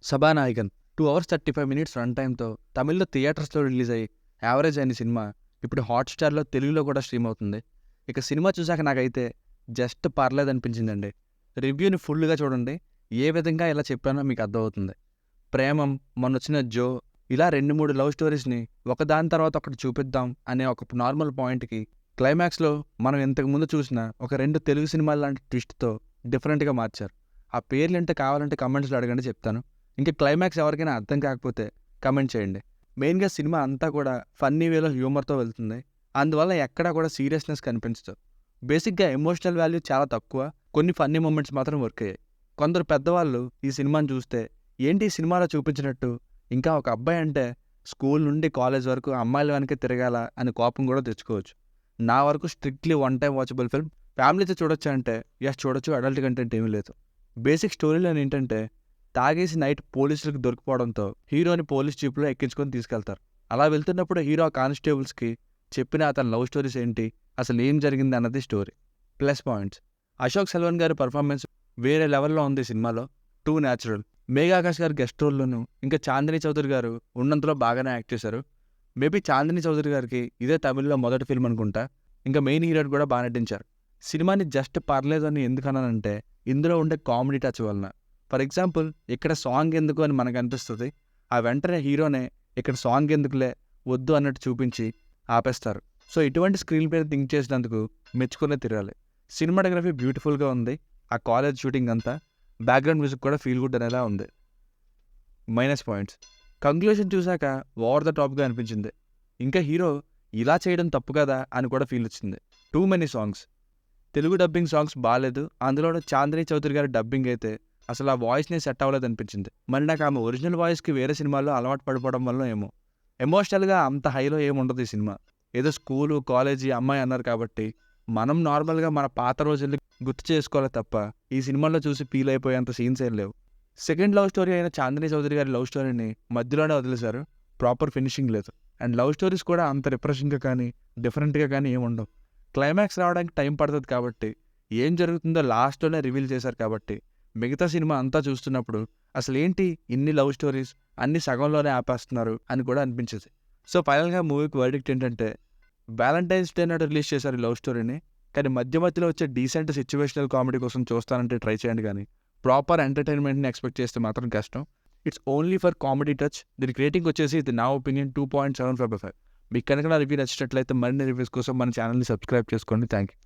Sabhanayagan 2 hours 35 minutes run టైమ్‌తో తమిళ్‌లో థియేటర్స్‌లో release అయ్యి యావరేజ్ అయిన సినిమా ఇప్పుడు హాట్‌స్టార్‌లో తెలుగులో కూడా స్ట్రీమ్ అవుతుంది. ఇక సినిమా చూసాక నాకైతే జస్ట్ పర్లేదనిపించిందండి. రివ్యూని ఫుల్‌గా చూడండి. ఏ విధంగా ఇలా చెప్పానో మీకు అర్థమవుతుంది. ప్రేమం, మొన్నొచ్చిన 'జో' ఇలా 2, 3 లవ్ స్టోరీస్‌ని ఒకదాని తర్వాత ఒకటి చూపిద్దాం అనే ఒక నార్మల్ పాయింట్‌కి క్లైమాక్స్‌లో మనం ఇంతకుముందు చూసిన ఒక 2 తెలుగు సినిమాల లాంటి ట్విస్ట్‌తో డిఫరెంట్‌గా మార్చారు. ఆ పేర్లేంటో కావాలంటే కామెంట్స్‌లో అడగండి చెప్తాను. ఇంకా క్లైమాక్స్ ఎవరికైనా అర్థం కాకపోతే కమెంట్ చేయండి. మెయిన్‌గా సినిమా అంతా కూడా ఫన్నీ వేలో హ్యూమర్‌తో వెళ్తుంది. అందువల్ల ఎక్కడా కూడా సీరియస్‌నెస్ కనిపించదు. బేసిక్‌గా ఎమోషనల్ వాల్యూ చాలా తక్కువ. కొన్ని ఫన్నీ మూమెంట్స్ మాత్రం వర్క్ అయ్యాయి. కొందరు పెద్దవాళ్ళు ఈ సినిమాని చూస్తే ఏంటి ఈ సినిమాలో చూపించినట్టు ఇంకా ఒక అబ్బాయి అంటే స్కూల్ నుండి కాలేజ్ వరకు అమ్మాయిల వెనకే తిరగాల అని కోపం కూడా తెచ్చుకోవచ్చు. నా వరకు strictly one time watchable film. ఫ్యామిలీతో చూడొచ్చు అంటే యస్ చూడొచ్చు, అడల్ట్ కంటెంట్ ఏమీ లేదు. బేసిక్ స్టోరీ లైన్ ఏంటంటే తాగేసి నైట్ పోలీసులకు దొరికిపోవడంతో హీరోని పోలీస్ జీప్లో ఎక్కించుకొని తీసుకెళ్తారు. అలా వెళ్తున్నప్పుడు హీరో కానిస్టేబుల్స్కి చెప్పిన అతని లవ్ స్టోరీస్ ఏంటి, అసలు ఏం జరిగింది అన్నది story. Plus points: Ashok Selvan గారి పర్ఫార్మెన్స్ వేరే లెవెల్లో ఉంది ఈ సినిమాలో. Two natural. మేఘా ఆకాష్ గారు గెస్ట్ రోల్లోను, ఇంకా చాందినీ చౌదరి గారు ఉన్నంతలో బాగానే యాక్ట్ చేశారు. మేబీ చాందినీ చౌదరి గారికి ఇదే తమిళ్లో మొదటి ఫిల్మ్ అనుకుంటా. ఇంకా మెయిన్ హీరోని కూడా బాగా నటించారు. సినిమాని జస్ట్ పర్లేదు అని ఎందుకన్నానంటే ఇందులో ఉండే కామెడీ టచ్ వలన. ఫర్ ఎగ్జాంపుల్ ఇక్కడ సాంగ్ ఎందుకు అని మనకు అనిపిస్తుంది. ఆ వెంటనే హీరోనే ఇక్కడ సాంగ్ ఎందుకులే వద్దు అన్నట్టు చూపించి ఆపేస్తారు. సో ఇటువంటి స్క్రీన్ పైన థింక్ చేసినందుకు మెచ్చుకునే తిరగాలి. సినిమాటోగ్రఫీ బ్యూటిఫుల్గా ఉంది. ఆ కాలేజ్ షూటింగ్ అంతా, బ్యాక్గ్రౌండ్ మ్యూజిక్ కూడా ఫీల్ గుడ్ అనేలా ఉంది. మైనస్ పాయింట్స్: కంక్లూజన్ చూశాక ఓవర్ ద టాప్గా అనిపించింది. ఇంకా హీరో ఇలా చేయడం తప్పు కదా అని కూడా ఫీల్ వచ్చింది. Too many songs. Telugu dubbing songs బాగాలేదు. అందులోనూ చాందినీ చౌదరి గారి డబ్బింగ్ అయితే అసలు ఆ వాయిస్ని సెట్ అవ్వలేదు అనిపించింది. మరి నాకు ఆమె ఒరిజినల్ వాయిస్కి వేరే సినిమాల్లో అలవాటు పడిపోవడం వల్ల ఏమో. ఎమోషనల్గా అంత హైలో ఏముండదు ఈ సినిమా. ఏదో స్కూలు కాలేజీ అమ్మాయి అన్నారు కాబట్టి మనం నార్మల్గా మన పాత రోజుల్ని గుర్తు చేసుకోవాలి తప్ప ఈ సినిమాలో చూసి ఫీల్ అయిపోయేంత సీన్స్ ఏం లేవు. సెకండ్ లవ్ స్టోరీ అయిన చాందినీ చౌదరి గారి లవ్ స్టోరీని మధ్యలోనే వదిలేశారు. ప్రాపర్ ఫినిషింగ్ లేదు. అండ్ లవ్ స్టోరీస్ కూడా అంత రిఫ్రెషింగ్గా కానీ డిఫరెంట్గా కానీ ఏముండవు. క్లైమాక్స్ రావడానికి టైం పడుతుంది కాబట్టి, ఏం జరుగుతుందో లాస్ట్లోనే రివీల్ చేశారు కాబట్టి మిగతా సినిమా అంతా చూస్తున్నప్పుడు అసలు ఏంటి ఇన్ని లవ్ స్టోరీస్ అన్ని సగంలోనే ఆపేస్తున్నారు అని కూడా అనిపించేది. సో ఫైనల్గా మూవీకి వర్డిక్ట్ ఏంటంటే వ్యాలంటైన్స్ డే నాడు రిలీజ్ చేశారు ఈ లవ్ స్టోరీని. కానీ మధ్య మధ్యలో వచ్చే డీసెంట్ సిచ్యువేషనల్ కామెడీ కోసం చూస్తానంటే ట్రై చేయండి, కానీ ప్రాపర్ ఎంటర్టైన్మెంట్ని ఎక్స్పెక్ట్ చేస్తే మాత్రం కష్టం. It's only for comedy touch. దీనికి రేటింగ్ వచ్చేసి ఇది నా ఒపీనియన్ 2.75/5. మీకు కనుక నా రివ్యూ నచ్చినట్లయితే మరిన్ని రివ్యూస్ కోసం మన ఛానల్ని సబ్స్క్రైబ్ చేసుకోండి. Thank you.